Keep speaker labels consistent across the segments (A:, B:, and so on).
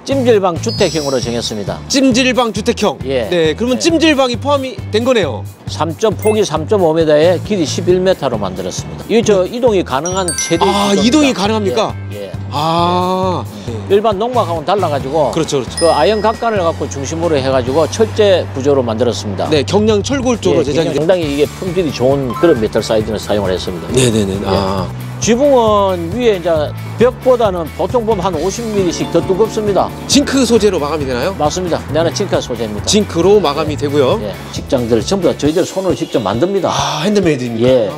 A: 찜질방 주택형으로 정했습니다.
B: 찜질방 주택형.
A: 예.
B: 네, 그러면
A: 예.
B: 찜질방이 포함이 된 거네요.
A: 폭이 3.5m에 길이 11m로 만들었습니다. 이동이 가능한 최대.
B: 이동이 가능합니까?
A: 예.
B: 일반
A: 일반 농막하고는 달라가지고.
B: 그렇죠.
A: 그 아연 각관을 갖고 중심으로 해가지고 철제 구조로 만들었습니다.
B: 네, 경량 철골 쪽으로
A: 예,
B: 제작이
A: 상당히 이게 품질이 좋은 그런 메탈 사이드를 사용을 했습니다.
B: 네네네.
A: 지붕은 위에 이제 벽보다는 보통 보면 한 50mm씩 더 두껍습니다.
B: 징크 소재로 마감이 되나요?
A: 맞습니다. 내는 징크 소재입니다.
B: 징크로 마감이 되고요.
A: 예, 직장들 전부 다 저희들 손으로 직접 만듭니다.
B: 핸드메이드입니다.
A: 예.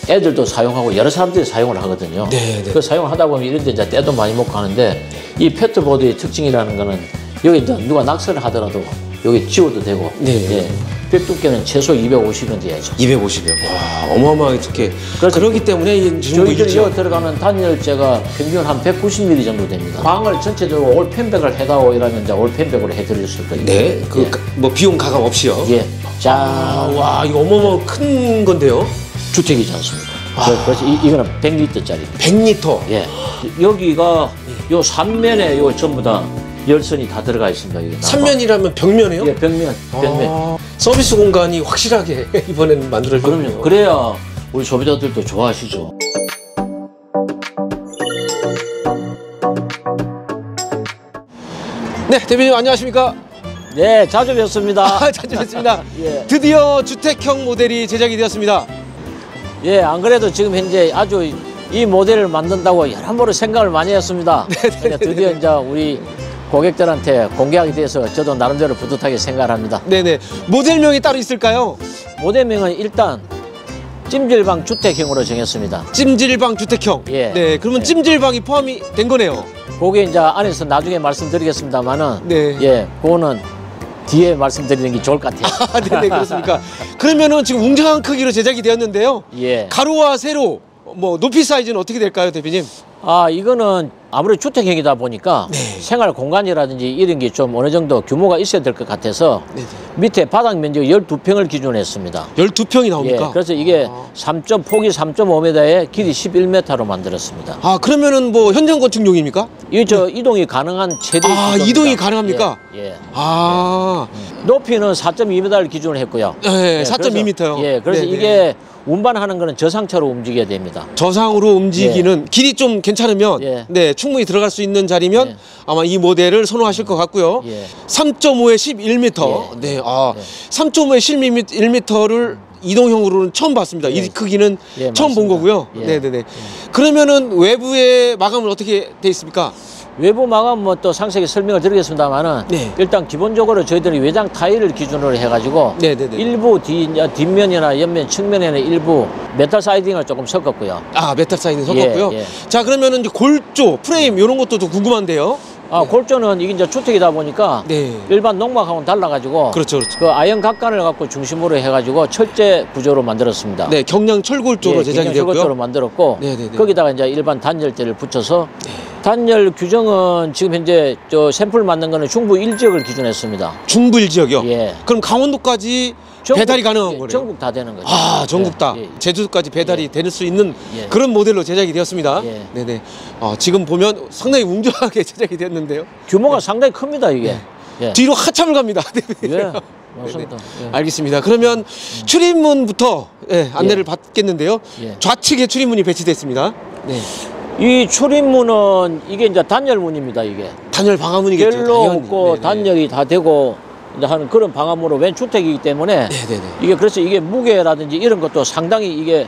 A: 애들도 사용하고 여러 사람들이 사용을 하거든요.
B: 네.
A: 그 사용을 하다 보면 이런 데 이제 때도 많이 먹고 하는데 이 페트보드의 특징이라는 거는 여기 이제 누가 낙서를 하더라도 여기 지워도 되고.
B: 네.
A: 예. 벽 두께는 최소 250은 돼야죠.
B: 250이요. 와, 어마어마하게 두께.
A: 그렇죠.
B: 그렇기 때문에 이
A: 저희들이 여기 들어가는 단열재가 평균 한 190mm 정도 됩니다. 방을 전체적으로 올 펜백을 해다오 이러면 이제 올 펜백으로 해드릴 수도 있고.
B: 네. 뭐 비용 가감 없이요.
A: 예. 자,
B: 와, 이거 어마어마 큰 건데요.
A: 주택이지 않습니까? 그래서 이거는 100리터짜리.
B: 100리터.
A: 예. 여기가 요 3면에 요 전부 다 열선이 다 들어가 있습니다. 여기
B: 3면이라면 벽면이요?
A: 예, 벽면.
B: 서비스 공간이 확실하게 이번에는 만들어졌군요.
A: 그럼요. 그래야 우리 소비자들도 좋아하시죠.
B: 네, 대표님 안녕하십니까?
A: 네, 자주 뵙습니다.
B: 자주 뵙습니다.
A: 예.
B: 드디어 주택형 모델이 제작이 되었습니다.
A: 예, 안 그래도 지금 현재 아주 이 모델을 만든다고 여러모로 생각을 많이 했습니다. 근데 드디어 이제 우리 고객들한테 공개하게 돼서 저도 나름대로 뿌듯하게 생각을 합니다.
B: 네네. 모델명이 따로 있을까요?
A: 모델명은 일단 찜질방 주택형으로 정했습니다.
B: 찜질방 주택형.
A: 예.
B: 네, 그러면
A: 예.
B: 찜질방이 포함이 된 거네요.
A: 그게 이제 안에서 나중에 말씀드리겠습니다만은
B: 네.
A: 예, 그거는 뒤에 말씀드리는 게 좋을 것 같아요.
B: 네네, 그렇습니까? 그러면은 지금 웅장한 크기로 제작이 되었는데요.
A: 예.
B: 가로와 세로, 뭐 높이 사이즈는 어떻게 될까요, 대표님?
A: 이거는 아무래도 주택형이다 보니까
B: 네.
A: 생활 공간이라든지 이런 게 좀 어느 정도 규모가 있어야 될 것 같아서
B: 네.
A: 밑에 바닥 면적 12평을 기준으로 했습니다.
B: 12평이 나옵니까?
A: 예, 그래서 이게 폭이 3.5m에 길이 11m로 만들었습니다.
B: 그러면은 뭐 현장 건축용입니까?
A: 이동이 가능한 최대 구조입니다.
B: 이동이 가능합니까?
A: 예. 높이는 4.2m를 기준으로 했고요.
B: 네, 4.2m요.
A: 예, 그래서
B: 네네.
A: 이게 운반하는 거는 저상차로 움직여야 됩니다.
B: 저상으로 움직이는 길이 좀 괜찮으면
A: 예.
B: 네, 충분히 들어갈 수 있는 자리면
A: 예.
B: 아마 이 모델을 선호하실 것 같고요.
A: 예.
B: 3.5에 11m.
A: 예.
B: 네, 3.5에 11m를 이동형으로는 처음 봤습니다.
A: 예.
B: 이 크기는
A: 예,
B: 처음 본
A: 맞습니다.
B: 거고요.
A: 예.
B: 네네네. 그러면은 외부의 마감은 어떻게 돼 있습니까?
A: 외부 마감 뭐 또 상세히 설명을 드리겠습니다만은
B: 네.
A: 일단 기본적으로 저희들이 외장 타일을 기준으로 해가지고
B: 네네네.
A: 일부 뒷면이나 옆면 측면에는 일부 메탈 사이딩을 조금 섞었고요.
B: 메탈 사이드 섞었고요.
A: 예.
B: 자, 그러면 이제 골조, 프레임 이런 것도 좀 궁금한데요.
A: 골조는 이게 이제 주택이다 보니까
B: 네.
A: 일반 농막하고는 달라가지고
B: 그렇죠, 그렇죠.
A: 그 아연 각관을 갖고 중심으로 해가지고 철제 구조로 만들었습니다.
B: 네, 경량 철골조로 제작이 되고요.
A: 철골조로 만들었고
B: 네네네.
A: 거기다가 이제 일반 단열재를 붙여서 단열 규정은 지금 현재 저 샘플 만든 거는 중부 1지역을 기준했습니다.
B: 중부 1지역이요?
A: 예.
B: 그럼 강원도까지
A: 전국,
B: 배달이 가능한 거네요?
A: 전국 다 되는 거죠.
B: 전국 다.
A: 예, 예.
B: 제주도까지 배달이
A: 예.
B: 될 수 있는
A: 예.
B: 그런 모델로 제작이 되었습니다.
A: 예.
B: 네네. 지금 보면 상당히 웅장하게 제작이 됐는데요.
A: 규모가 상당히 큽니다, 이게. 예.
B: 뒤로 한참을 갑니다.
A: 예. 맞습니다. 예.
B: 알겠습니다. 그러면 출입문부터 안내를 받겠는데요.
A: 예.
B: 좌측에 출입문이 배치됐습니다. 네.
A: 이 출입문은 이게 이제 단열문입니다, 이게.
B: 단열 방화문이겠죠.
A: 별로
B: 당연히.
A: 없고
B: 네네.
A: 단열이 다 되고 이제 하는 그런 방화문으로 웬 주택이기 때문에
B: 네네네.
A: 이게 그래서 이게 무게라든지 이런 것도 상당히 이게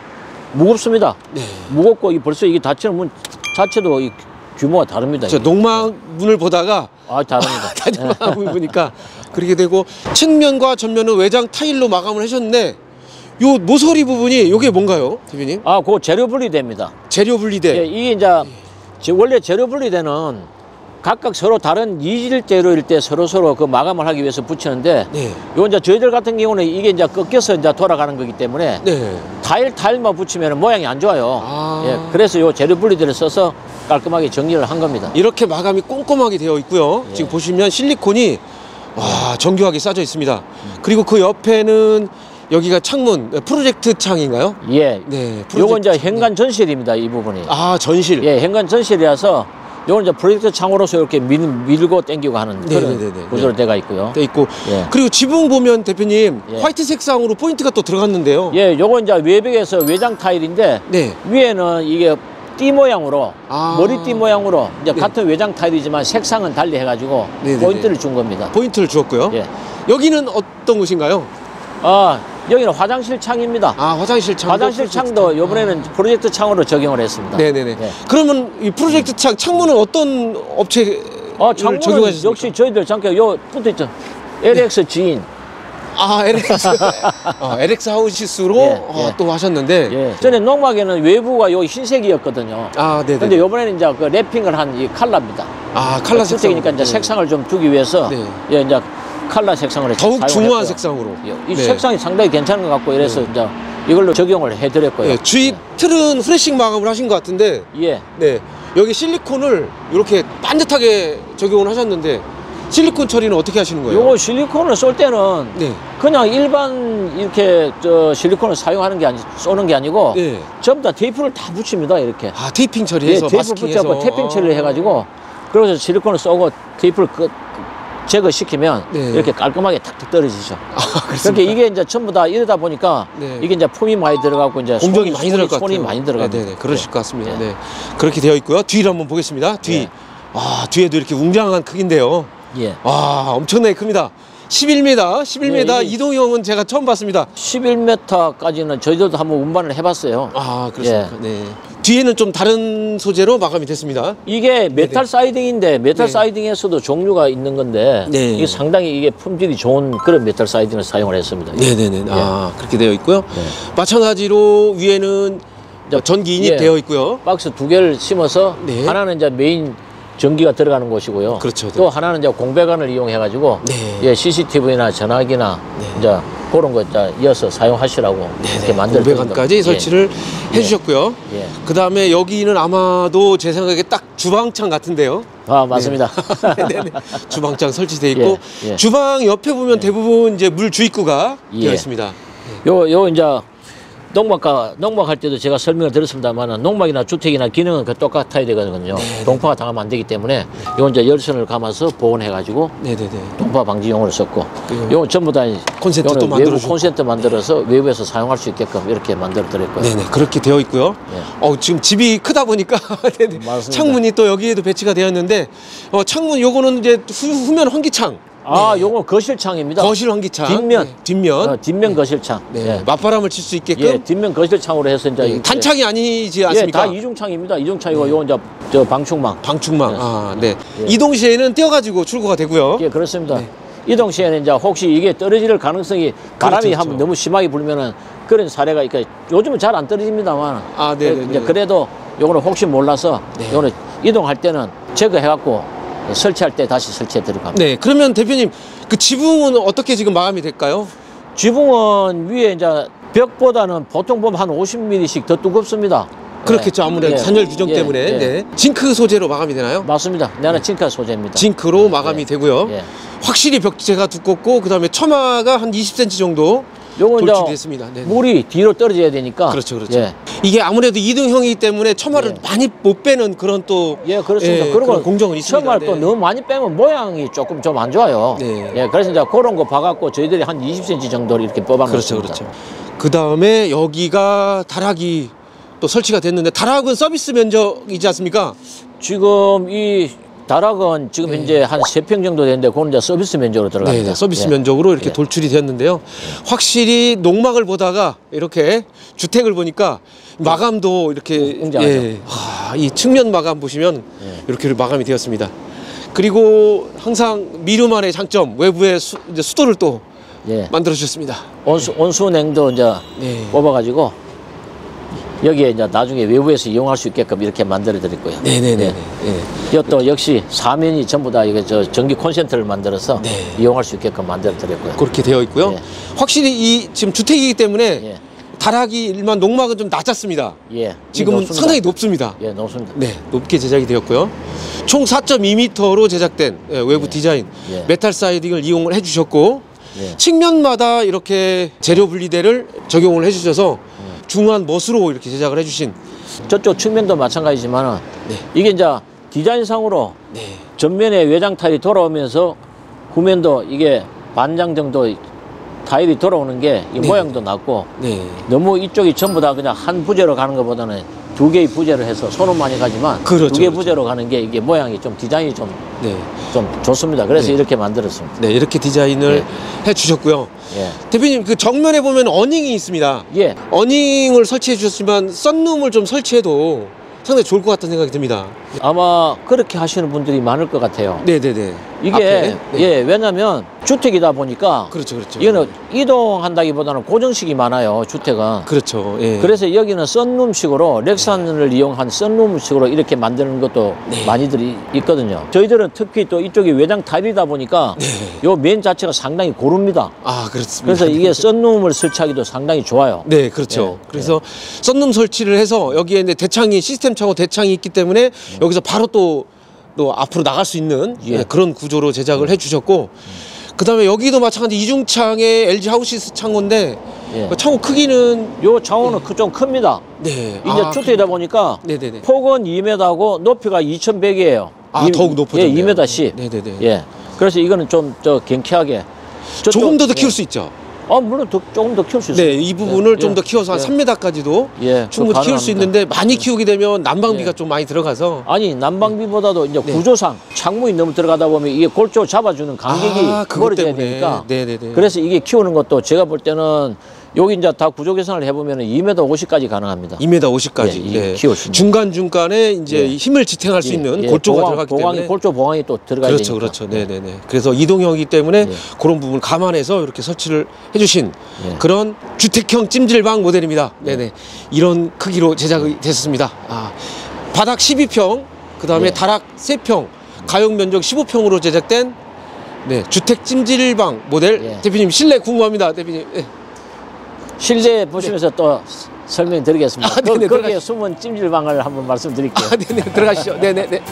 A: 무겁습니다.
B: 네.
A: 무겁고 벌써 이게 닫히는 문 자체도 이 규모가 다릅니다.
B: 저
A: 이게.
B: 농막문을 보다가
A: 다릅니다.
B: 단열방화문 보니까 그렇게 되고 측면과 전면은 외장 타일로 마감을 하셨는데 요 모서리 부분이 요게 뭔가요, 대표님?
A: 그 재료 분리대입니다.
B: 재료 분리대.
A: 예, 이게 이제 원래 재료 분리대는 각각 서로 다른 이질 재료일 때 서로 그 마감을 하기 위해서 붙이는데
B: 네.
A: 요 이제 저희들 같은 경우는 이게 이제 꺾여서 이제 돌아가는 거기 때문에
B: 네.
A: 타일만 붙이면 모양이 안 좋아요.
B: 아.
A: 예, 그래서 요 재료 분리대를 써서 깔끔하게 정리를 한 겁니다.
B: 이렇게 마감이 꼼꼼하게 되어 있고요.
A: 예.
B: 지금 보시면 실리콘이 정교하게 싸져 있습니다. 그리고 그 옆에는 여기가 창문, 프로젝트 창인가요?
A: 예.
B: 네.
A: 요건 이제 현관 전실입니다, 이 부분이.
B: 전실.
A: 예, 현관 전실이라서 요건 이제 프로젝트 창으로서 이렇게 밀고 당기고 하는 그런
B: 네네네네.
A: 구조로 돼가 있고요.
B: 돼 있고
A: 예.
B: 그리고 지붕 보면 대표님
A: 예.
B: 화이트 색상으로 포인트가 또 들어갔는데요.
A: 예, 요건 이제 외벽에서 외장 타일인데
B: 네.
A: 위에는 이게 띠 모양으로
B: 아.
A: 머리띠 모양으로 이제
B: 네.
A: 같은 외장 타일이지만 색상은 달리 해가지고
B: 네네네.
A: 포인트를 준 겁니다.
B: 포인트를 주었고요.
A: 예.
B: 여기는 어떤 곳인가요?
A: 아, 여기는 화장실 창입니다.
B: 아, 화장실 창.
A: 화장실 창도 이번에는 프로젝트 창으로 적용을 했습니다.
B: 네네네.
A: 예.
B: 그러면 이 프로젝트 창문은 어떤 업체를
A: 창문은
B: 적용하셨습니까?
A: 역시 저희들 잠깐 요 붙어있죠. LX 지인.
B: 아, LX. LX 하우시스로
A: 예.
B: 또 하셨는데.
A: 예. 전에 농막에는 외부가 요 흰색이었거든요.
B: 아, 네네.
A: 근데 요번에는 이제 그 랩핑을 한 이 칼라입니다.
B: 아, 칼라 색상.
A: 주택이니까 이제 색상을 좀 주기 위해서
B: 네.
A: 예, 이제 칼라 색상을
B: 더욱
A: 사용했고요.
B: 중후한 색상으로.
A: 이
B: 네.
A: 색상이 상당히 괜찮은 것 같고 이래서 이제 이걸로 적용을 해드렸고요.
B: 예, 주입 틀은 후레싱 마감을 하신 것 같은데.
A: 예.
B: 네. 여기 실리콘을 이렇게 반듯하게 적용을 하셨는데 실리콘 처리는 어떻게 하시는 거예요?
A: 요거 실리콘을 쏠 때는
B: 네.
A: 그냥 일반 이렇게 실리콘을 사용하는 게 쏘는 게 아니고
B: 네.
A: 전부 다 테이프를 다 붙입니다. 이렇게.
B: 아, 테이핑
A: 예,
B: 처리해서
A: 테이프
B: 마스킹해서.
A: 붙여갖고 태핑 처리를 해가지고 그래서 실리콘을 쏘고 테이프를 제거시키면
B: 네.
A: 이렇게 깔끔하게 탁탁 떨어지죠.
B: 그렇습니까?
A: 그렇게 이게 이제 전부 다 이러다 보니까
B: 네.
A: 이게 이제 폼이 많이 들어가고 이제
B: 공정이 많이 들어갈 것
A: 손이
B: 같아요.
A: 많이 들어갑니다.
B: 네네, 그러실 것 같습니다.
A: 예.
B: 네. 그렇게 되어 있고요. 뒤를 한번 보겠습니다. 뒤.
A: 예.
B: 아, 뒤에도 이렇게 웅장한 크기인데요.
A: 예.
B: 와, 엄청나게 큽니다. 11m, 11m
A: 예, 이게-
B: 이동형은 제가 처음 봤습니다.
A: 11m까지는 저희들도 한번 운반을 해봤어요.
B: 아, 그렇습니까? 네. 뒤에는 좀 다른 소재로 마감이 됐습니다.
A: 이게 메탈 사이딩인데 메탈
B: 네.
A: 사이딩에서도 종류가 있는 건데
B: 네.
A: 이게 상당히 이게 품질이 좋은 그런 메탈 사이딩을 사용을 했습니다.
B: 네네네. 아, 그렇게 되어 있고요.
A: 네.
B: 마찬가지로 위에는 전기 인입
A: 예.
B: 되어 있고요.
A: 박스 두 개를 심어서
B: 네.
A: 하나는 이제 메인 전기가 들어가는 곳이고요.
B: 그렇죠. 네.
A: 또 하나는 이제 공배관을 이용해 가지고
B: 네.
A: 예, CCTV나 전화기나 이제 그런 거 이제 이어서 사용하시라고 이렇게 만들어
B: 공배관까지 설치를 해주셨고요.
A: 예.
B: 그 다음에 여기는 아마도 제 생각에 딱 주방창 같은데요.
A: 아, 맞습니다.
B: 네네. 주방창 설치되어 있고
A: 예, 예.
B: 주방 옆에 보면 대부분 이제 물 주입구가
A: 예.
B: 되어 있습니다.
A: 요 이제 농막할 때도 제가 설명을 드렸습니다만 농막이나 주택이나 기능은 그 똑같아야 되거든요. 동파가 당하면 안 되기 때문에 요 이제 열선을 감아서 보온해 가지고
B: 네네네.
A: 동파 방지용으로 썼고
B: 그리고
A: 요건 전부 다
B: 콘센트 또
A: 요거는
B: 만들어
A: 외부
B: 주고.
A: 콘센트 만들어서 외부에서 사용할 수 있게끔 이렇게 만들어 드렸고요.
B: 네네. 그렇게 되어 있고요. 지금 집이 크다 보니까 네네.
A: 맞습니다.
B: 창문이 또 여기에도 배치가 되어 있는데 창문 요거는 이제 후면 환기창.
A: 아, 요건 거실창입니다.
B: 거실 환기창.
A: 뒷면.
B: 네, 뒷면.
A: 뒷면 거실창.
B: 네.
A: 예.
B: 맞바람을 칠 수 있게끔.
A: 예, 뒷면 거실창으로 해서 이제
B: 네,
A: 이렇게-
B: 단창이 아니지
A: 예,
B: 않습니까?
A: 다 이중창입니다. 이중창이고 요건 이제 저 방충망.
B: 방충망.
A: 네.
B: 아, 네.
A: 예.
B: 이동 시에는 떼어가지고 출고가 되고요.
A: 예, 그렇습니다.
B: 네.
A: 이동 시에는 이제 혹시 이게 떨어질 가능성이 바람이
B: 그렇죠.
A: 한번 너무 심하게 불면은 그런 사례가 있고 요즘은 잘 안 떨어집니다만.
B: 아, 네네네.
A: 이제 그래도 요거는 혹시 몰라서
B: 네.
A: 요거는 이동할 때는 제거해갖고 설치할 때 다시 설치해 드리고 합니다.
B: 네. 그러면 대표님 그 지붕은 어떻게 지금 마감이 될까요?
A: 지붕은 위에 이제 벽보다는 보통 보면 한 50mm씩 더 두껍습니다.
B: 그렇겠죠. 아무래도
A: 예.
B: 단열 규정
A: 예,
B: 때문에.
A: 예.
B: 네. 징크 소재로 마감이 되나요?
A: 맞습니다. 내가 징크 소재입니다.
B: 징크로 마감이
A: 예.
B: 되고요.
A: 예.
B: 확실히 벽체가 두껍고 그다음에 처마가 한 20cm 정도
A: 요건
B: 돌출됐습니다.
A: 이제
B: 네.
A: 물이 뒤로 떨어져야 되니까.
B: 그렇죠, 그렇죠.
A: 예.
B: 이게 아무래도 2등형이기 때문에 처마를
A: 예.
B: 많이 못 빼는 그런 또
A: 예, 그렇습니다.
B: 예,
A: 그리고
B: 그런 공정은 있습니다.
A: 처음에 또
B: 네.
A: 너무 많이 빼면 모양이 조금 좀 안 좋아요.
B: 네.
A: 예, 그래서 이제 그런 거 봐갖고 저희들이 한 20cm 정도를 이렇게
B: 그렇죠,
A: 뽑아놨습니다.
B: 그렇죠. 그 다음에 여기가 다락이 또 설치가 됐는데 다락은 서비스 면적이지 않습니까?
A: 지금 이 다락은 지금 현재 한 3평 정도 되는데 그건 이제 서비스 면적으로 들어갑니다.
B: 네, 서비스
A: 예.
B: 면적으로 이렇게
A: 예.
B: 돌출이 되었는데요. 확실히 농막을 보다가 이렇게 주택을 보니까 마감도 이렇게
A: 웅장하죠.
B: 이 측면 마감 보시면 이렇게 마감이 되었습니다. 그리고 항상 미루만의 장점 외부에 이제 수도를 또
A: 예.
B: 만들어 주셨습니다.
A: 온수냉도 이제
B: 네.
A: 뽑아가지고 여기에 이제 나중에 외부에서 이용할 수 있게끔 이렇게 만들어 드렸고요.
B: 네네네.
A: 예. 이것도 역시 사면이 전부 다 이게 저 전기 콘센트를 만들어서
B: 네.
A: 이용할 수 있게끔 만들어 드렸고요.
B: 그렇게 되어 있고요.
A: 예.
B: 확실히 이 지금 주택이기 때문에
A: 예.
B: 다락이 일반 농막은 좀 낮았습니다.
A: 예.
B: 지금은
A: 높습니다.
B: 상당히 높습니다.
A: 예, 높습니다.
B: 네, 높게 제작이 되었고요. 총 4.2m로 제작된 외부 디자인
A: 예.
B: 메탈 사이딩을 이용을 해주셨고
A: 예.
B: 측면마다 이렇게 재료 분리대를 적용을 해주셔서 중후한 멋으로 이렇게 제작을 해주신
A: 저쪽 측면도 마찬가지지만
B: 네.
A: 이게 이제 디자인상으로
B: 네.
A: 전면에 외장 타일이 돌아오면서 후면도 이게 반장 정도 타일이 돌아오는 게 이
B: 네.
A: 모양도 낮고
B: 네.
A: 너무 이쪽이 전부 다 그냥 한 부재로 가는 것보다는 두 개의 부재로 해서 손은 많이 가지만
B: 그렇죠,
A: 두 개
B: 그렇죠.
A: 부재로 가는 게 이게 모양이 좀 디자인이 좀
B: 네.
A: 좋습니다. 그래서
B: 네.
A: 이렇게 만들었습니다.
B: 네, 이렇게 디자인을 해 주셨고요.
A: 예.
B: 대표님, 그 정면에 보면 어닝이 있습니다.
A: 예.
B: 어닝을 설치해 주셨지만 썬룸을 좀 설치해도 상당히 좋을 것 같다는 생각이 듭니다.
A: 아마 그렇게 하시는 분들이 많을 것 같아요.
B: 네네네.
A: 이게
B: 앞에? 네.
A: 예, 왜냐면 주택이다 보니까
B: 그렇죠, 그렇죠.
A: 이거는 이동한다기보다는 고정식이 많아요, 주택은.
B: 그렇죠. 예.
A: 그래서 여기는 썬룸식으로 렉산을 이용한 썬룸식으로 이렇게 만드는 것도
B: 네.
A: 많이들 있거든요. 저희들은 특히 또 이쪽이 외장 타일이다 보니까
B: 네.
A: 요 맨 자체가 상당히 고릅니다.
B: 아, 그렇습니다.
A: 그래서 이게 썬룸을 설치하기도 상당히 좋아요.
B: 네, 그렇죠.
A: 예,
B: 그래서 썬룸 설치를 해서 여기에 이제 대창이 시스템 차고 대창이 있기 때문에 여기서 바로 또 앞으로 나갈 수 있는
A: 예.
B: 네, 그런 구조로 제작을 해주셨고, 그다음에 여기도 마찬가지 이중창의 LG 하우시스 창호인데
A: 예.
B: 그 창호 크기는
A: 요 창호는 좀 큽니다.
B: 네.
A: 이제 주택이다 보니까
B: 네네네.
A: 폭은 2m고 높이가 2,100이에요.
B: 아, 더욱 높아졌네요.
A: 예, 2m 10.
B: 네네네.
A: 예. 그래서 이거는 좀 경쾌하게
B: 조금 더
A: 예.
B: 키울 수 있죠.
A: 물론 조금 더 키울 수 있어요.
B: 네, 이 부분을
A: 예,
B: 좀 더
A: 예,
B: 키워서 한
A: 예.
B: 3m까지도
A: 예,
B: 충분히 키울 수
A: 가능합니다.
B: 있는데 많이 키우게 되면 난방비가
A: 예.
B: 좀 많이 들어가서
A: 아니 난방비보다도 이제
B: 네.
A: 구조상 창문이 너무 들어가다 보면 이게 골조 잡아주는 간격이
B: 그것
A: 멀어져야
B: 때문에.
A: 되니까.
B: 네네네.
A: 그래서 이게 키우는 것도 제가 볼 때는 여기 이제 다 구조 계산을 해보면 2m 50까지 가능합니다.
B: 2m 50까지.
A: 예, 이게 키울 수 있는.
B: 중간중간에 이제
A: 예.
B: 힘을 지탱할 수 있는 골조가 들어가기 때문에.
A: 골조 보강이 또 들어가야
B: 그렇죠,
A: 되니까.
B: 그렇죠. 네네네. 그래서 이동형이기 때문에
A: 예.
B: 그런 부분을 감안해서 이렇게 설치를 해주신
A: 예.
B: 그런 주택형 찜질방 모델입니다. 네네. 이런 크기로 제작이 됐습니다. 바닥 12평, 그 다음에
A: 예.
B: 다락 3평, 가용 면적 15평으로 제작된 네, 주택 찜질방 모델.
A: 예.
B: 대표님 실내 궁금합니다. 대표님. 네.
A: 실내 보시면서 또 설명드리겠습니다.
B: 네네,
A: 거기에 숨은 찜질방을 한번 말씀드릴게요.
B: 네네. 들어가시죠. 네네네.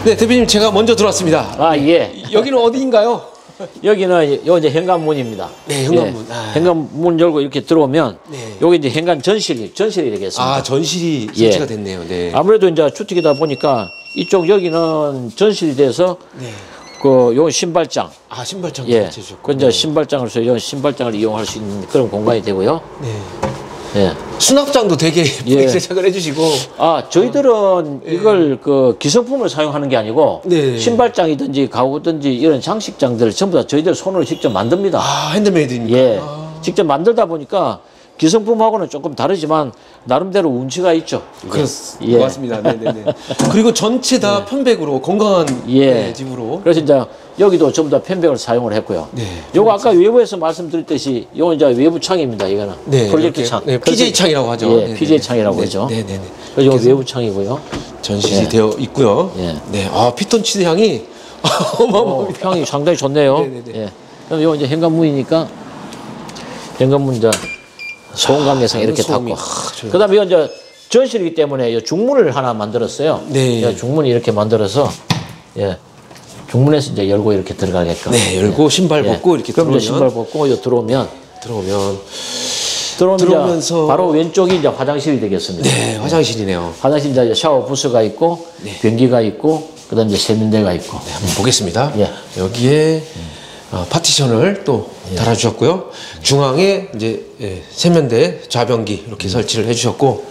B: 네, 대표님 제가 먼저 들어왔습니다.
A: 아, 예.
B: 여기는 어디인가요?
A: 여기는 요 이제 현관문입니다.
B: 네, 현관문.
A: 예.
B: 아.
A: 현관문 열고 이렇게 들어오면
B: 네.
A: 여기 이제 현관 전실이 되겠습니다.
B: 전실이
A: 예.
B: 설치가 됐네요. 네.
A: 아무래도 이제 주택이다 보니까 이쪽 여기는 전실이 돼서
B: 네.
A: 요 신발장.
B: 신발장
A: 예.
B: 설치해 주셨고.
A: 그 이제 신발장으로서 요 신발장을 이용할 수 있는 그런 공간이 되고요.
B: 네.
A: 예.
B: 수납장도 되게 예쁘게
A: 예.
B: 제작을 해주시고.
A: 저희들은 이걸 그 기성품을 사용하는 게 아니고
B: 네.
A: 신발장이든지 가구든지 이런 장식장들을 전부 다 저희들 손으로 직접 만듭니다.
B: 핸드메이드니까.
A: 예. 직접 만들다 보니까 기성품하고는 조금 다르지만 나름대로 운치가 있죠.
B: 그렇습니다.
A: 예.
B: 맞습니다. 네네네. 그리고 전체 다 편백으로 건강한
A: 예.
B: 네, 집으로.
A: 그래서 이제 여기도 전부 다 편백을 사용을 했고요.
B: 네.
A: 요거 아까 외부에서 말씀드렸듯이 요거 이제 외부 창입니다. 이거는
B: 네.
A: 프로젝트
B: 이렇게,
A: 창.
B: 네, PJ 창이라고 하죠.
A: 예,
B: 네네네.
A: PJ 창이라고
B: 네,
A: 하죠.
B: 네네네.
A: 그래서 요거 외부 창이고요.
B: 전실이
A: 예.
B: 되어 있고요.
A: 예.
B: 네. 피톤치드 향이 어마어마합니다.
A: 향이 상당히 좋네요.
B: 네네네.
A: 예. 그럼 요 이제 현관문이니까 현관문 이제 소음감 개성 이렇게
B: 소음이,
A: 닫고.
B: 좋아요.
A: 그다음에 이거 이제 전실이기 때문에 이 중문을 하나 만들었어요.
B: 네.
A: 예, 중문이 이렇게 만들어서 예. 중문에서 이제 열고 이렇게 들어가게끔.
B: 네, 열고 신발 벗고 이렇게
A: 그럼 이제
B: 들어오면.
A: 신발 벗고 요 들어오면
B: 들어오면서
A: 이제 바로 왼쪽이 이제 화장실이 되겠습니다.
B: 네, 화장실이네요.
A: 화장실 이제 샤워 부스가 있고 변기가 있고 그다음 이제 세면대가 있고.
B: 네, 한번 보겠습니다.
A: 예.
B: 여기에 파티션을 또 달아주셨고요. 중앙에 이제 세면대, 좌변기 이렇게 설치를 해주셨고.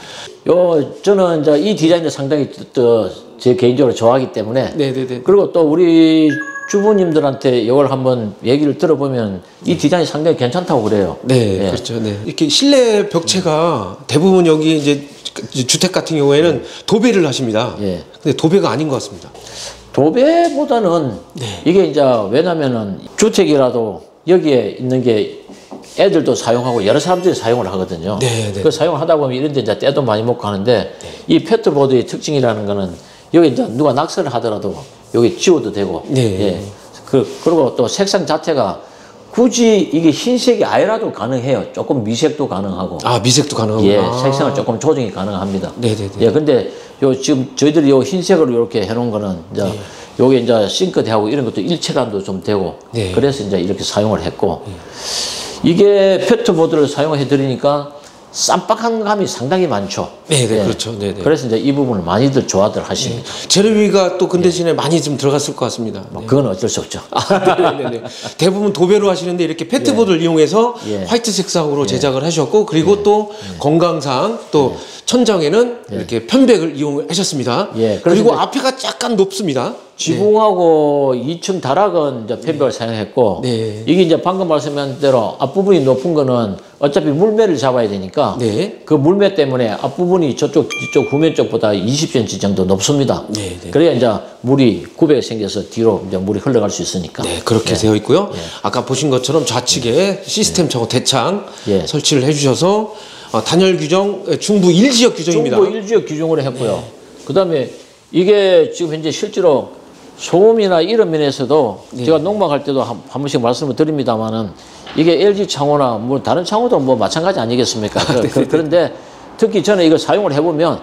A: 저는 이제 이 디자인을 상당히 또 제 개인적으로 좋아하기 때문에.
B: 네네네.
A: 그리고 또 우리 주부님들한테 이걸 한번 얘기를 들어보면 이 디자인이 상당히 괜찮다고 그래요.
B: 네,
A: 예.
B: 그렇죠. 네. 이렇게 실내 벽체가 대부분 여기 이제 주택 같은 경우에는 도배를 하십니다.
A: 예.
B: 근데 도배가 아닌 것 같습니다.
A: 도배보다는 이게 이제 왜냐면은 주택이라도 여기에 있는 게 애들도 사용하고 여러 사람들이 사용을 하거든요.
B: 네, 네.
A: 그 사용을 하다 보면 이런 데 이제 때도 많이 먹고 하는데 이 페트보드의 특징이라는 거는 여기 이제 누가 낙서를 하더라도 여기 지워도 되고.
B: 네.
A: 예. 그리고 또 색상 자체가 굳이 이게 흰색이 아니라도 가능해요. 조금 미색도 가능하고.
B: 아, 미색도 가능하구나.
A: 예, 색상을 조금 조정이 가능합니다.
B: 네네네.
A: 예, 근데 지금 저희들이 요 흰색으로 이렇게 해놓은 거는 이제 요게 이제 싱크대하고 이런 것도 일체감도 좀 되고.
B: 네.
A: 그래서 이제 이렇게 사용을 했고. 이게 페트보드를 사용해 드리니까 쌈박한 감이 상당히 많죠.
B: 네, 네,
A: 예.
B: 그렇죠. 네, 네.
A: 그래서 이제 이 부분을 많이들 좋아들 하십니다.
B: 재료비가 또 그 대신에 많이 좀 들어갔을 것 같습니다.
A: 뭐 그건 어쩔 수 없죠.
B: 네네네. 대부분 도배로 하시는데 이렇게 페트보드를 이용해서
A: 예.
B: 화이트 색상으로 제작을 하셨고, 그리고 또 건강상 또 천장에는 이렇게 편백을 이용하셨습니다.
A: 예. 그래서
B: 그리고
A: 이제
B: 앞에가 약간 높습니다.
A: 지붕하고 2층 다락은 이제 편백을 사용했고,
B: 네.
A: 이게 이제 방금 말씀한 대로 앞부분이 높은 거는 어차피 물매를 잡아야 되니까,
B: 네.
A: 그 물매 때문에 앞부분이 저쪽 뒤쪽 후면 쪽보다 20cm 정도 높습니다.
B: 네, 네.
A: 그래야 이제 물이 구백이 생겨서 뒤로 이제 물이 흘러갈 수 있으니까.
B: 네, 그렇게 되어 있고요. 아까 보신 것처럼 좌측에 시스템창고 대창
A: 예.
B: 설치를 해주셔서 단열 규정 중부 1지역 규정입니다.
A: 중부 1지역 규정으로 했고요. 그다음에 이게 지금 현재 실제로 소음이나 이런 면에서도 제가 농막할 때도 한 번씩 말씀을 드립니다만은 이게 LG 창호나 뭐 다른 창호도 뭐 마찬가지 아니겠습니까? 그런데 특히 저는 이걸 사용을 해보면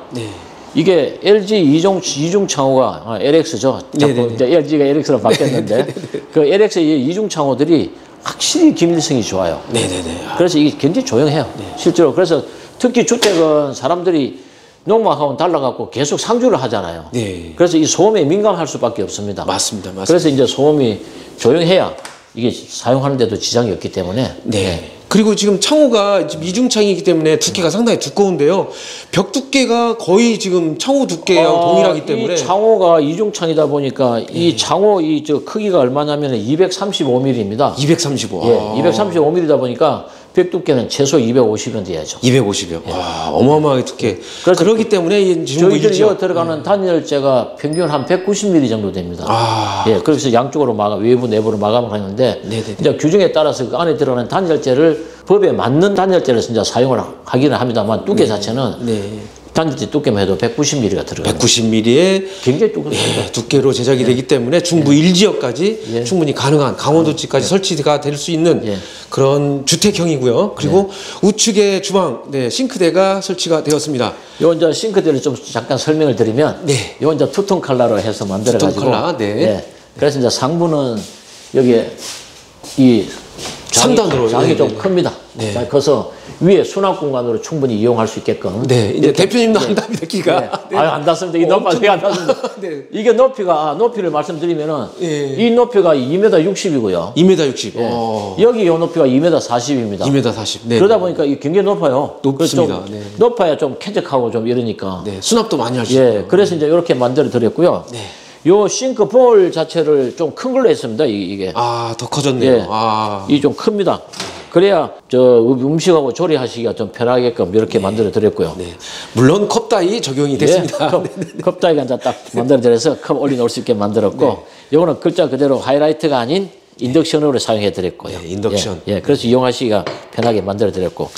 A: 이게 LG 이중 창호가 LX죠. 자꾸 이제 LG가 LX로 바뀌었는데 그 LX의 이중 창호들이 확실히 기밀성이 좋아요.
B: 네네네.
A: 그래서 이게 굉장히 조용해요. 실제로. 그래서 특히 주택은 사람들이 농막하고는 달라갖고 계속 상주를 하잖아요.
B: 네.
A: 그래서 이 소음에 민감할 수밖에 없습니다.
B: 맞습니다. 맞습니다.
A: 그래서 이제 소음이 조용해야 이게 사용하는데도 지장이 없기 때문에.
B: 네. 그리고 지금 창호가 지금 이중창이기 때문에 두께가 상당히 두꺼운데요. 벽 두께가 거의 지금 창호 두께랑 동일하기 때문에.
A: 이 창호가 이중창이다 보니까 이 창호 저 크기가 얼마냐면 235mm입니다.
B: 235.
A: 예, 235mm다 보니까 벽 두께는 최소 250은 돼야죠.
B: 250이요. 와, 어마어마하게 두께.
A: 그래서
B: 그렇기 때문에 이 중부
A: 저희들이
B: 1지역.
A: 이어 들어가는 단열재가 평균 한 190mm 정도 됩니다.
B: 아.
A: 예, 그래서 양쪽으로 외부 내부로 마감을 하는데
B: 네네네.
A: 이제 규정에 따라서 그 안에 들어가는 단열재를 법에 맞는 단열재를 진짜 사용을 하기는 합니다만 두께 자체는
B: 네.
A: 단열재 두께만 해도 190mm가 들어가요.
B: 190mm의
A: 굉장히 두껍습니다.
B: 두께로 제작이 되기 때문에 중부 1지역까지 충분히 가능한 강원도지까지 설치가 될 수 있는 그런 주택형이고요. 그리고 우측에 주방, 싱크대가 설치가 되었습니다.
A: 요 이제 싱크대를 좀 잠깐 설명을 드리면 요 이제 투톤 컬러로 해서 만들어 가지고
B: 투톤 컬러, 네.
A: 그래서 이제 상부는 여기에 이
B: 상단으로
A: 장이 좀 큽니다.
B: 네.
A: 자, 그래서 위에 수납 공간으로 충분히 이용할 수 있게끔.
B: 네, 이제 대표님도 안답니다, 키가.
A: 네. 아유, 안 닿습니다. 이 높이가 안 닿습니다.
B: 네.
A: 이게 높이를 말씀드리면은
B: 예.
A: 이 높이가 2m 60이고요.
B: 2m 60.
A: 여기 이 높이가 2m 40입니다.
B: 2m 40. 네.
A: 그러다 보니까 이게 굉장히 높아요.
B: 높습니다.
A: 그래서 좀
B: 네.
A: 높아야 좀 쾌적하고 좀 이러니까.
B: 네, 수납도 많이 할 수
A: 예,
B: 있고.
A: 그래서 이제 이렇게 만들어 드렸고요. 요 싱크 볼 자체를 좀 큰 걸로 했습니다. 이게.
B: 아, 더 커졌네요.
A: 예.
B: 아.
A: 이 좀 큽니다. 그래야 음식하고 조리하시기가 좀 편하게끔 이렇게 만들어 드렸고요.
B: 네. 물론 컵다이 적용이 됐습니다.
A: 컵 따위가 이제 딱 만들어 드려서 컵 올려놓을 수 있게 만들었고, 요거는 글자 그대로 하이라이트가 아닌 인덕션으로 사용해 드렸고요.
B: 네, 인덕션.
A: 예, 그래서 이용하시기가 편하게 만들어 드렸고,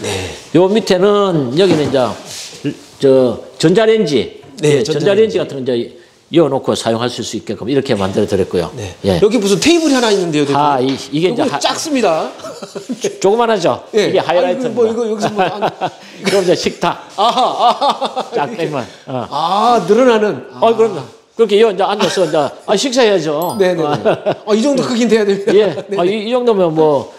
A: 요 밑에는 여기는 이제 전자레인지,
B: 네,
A: 전자레인지 같은 거 이제 이어놓고 사용할 수 있게끔 이렇게 만들어 드렸고요.
B: 네.
A: 예.
B: 여기 무슨 테이블이 하나 있는데요, 대표님.
A: 아, 이게 이제
B: 작습니다.
A: 조그만하죠.
B: 예.
A: 이게 하이라이트.
B: 아니, 뭐 이거 여기서 뭐
A: 그럼 이제 식탁.
B: 아하.
A: 쫙 빼면.
B: 늘어나는.
A: 그럼요. 그렇게 이제 앉아서 이제 식사해야죠.
B: 네네. 이 정도 크긴 돼야 됩니다.
A: 예.
B: 네.
A: 이 정도면 뭐